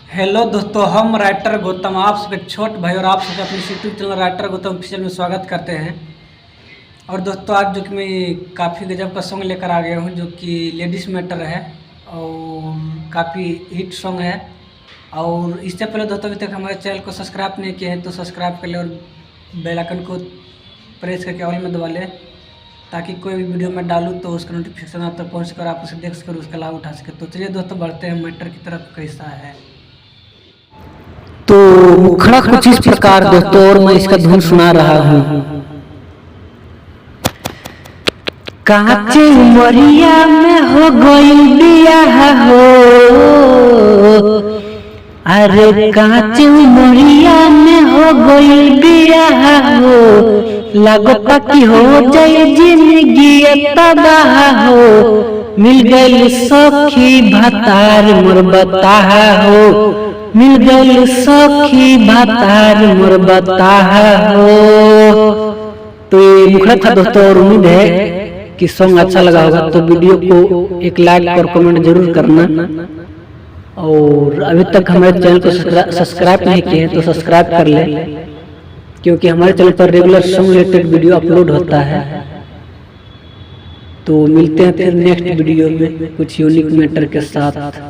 Hello दोस्तों, हम writer Gautam आप सब एक छोट भाई और आप सबके अपने YouTube channel writer Gautam official में स्वागत करते हैं। और दोस्तों आज जो कि मैं काफ़ी गजब का सॉन्ग लेकर आ गया हूँ जो कि लेडीज़ मैटर है और काफ़ी हिट सॉन्ग है। और इससे पहले दोस्तों अभी तक हमारे चैनल को सब्सक्राइब नहीं किए हैं तो सब्सक्राइब कर ले और बेल आइकन को प्रेस करके ऑल में दबा लें ताकि कोई भी वीडियो मैं डालूँ तो उसका नोटिफिकेशन आप तक पहुँच कर आप उसे देख कर उसका लाभ उठा सके। तो चलिए दोस्तों बढ़ते हैं मैटर की तरफ। कैसा है तो मुखड़ा कुछ इस प्रकार दोस्तों, और मैं इसका धुन सुना रहा हूँ। कांचे उमरिया में हो गई बियाह हो, अरे कांचे उमरिया में हो गई बियाह हो, लगता कि हो जाए जिंदगी तबाह हो, मिल गई सखी भतार मोर बताह हो, मिल गई सखी भतार मोर बताह हो। तो ये मुखड़ा था दोस्तों, और उम्मीद है कि सॉन्ग अच्छा लगा होगा। तो वीडियो को एक लाइक और कमेंट जरूर करना, और अभी तक हमारे चैनल को सब्सक्राइब नहीं किए हैं तो सब्सक्राइब कर ले, क्योंकि हमारे चैनल पर regular song related video upload होता है। तो मिलते हैं फिर नेक्स्ट वीडियो में कुछ यूनिक मैटर के साथ।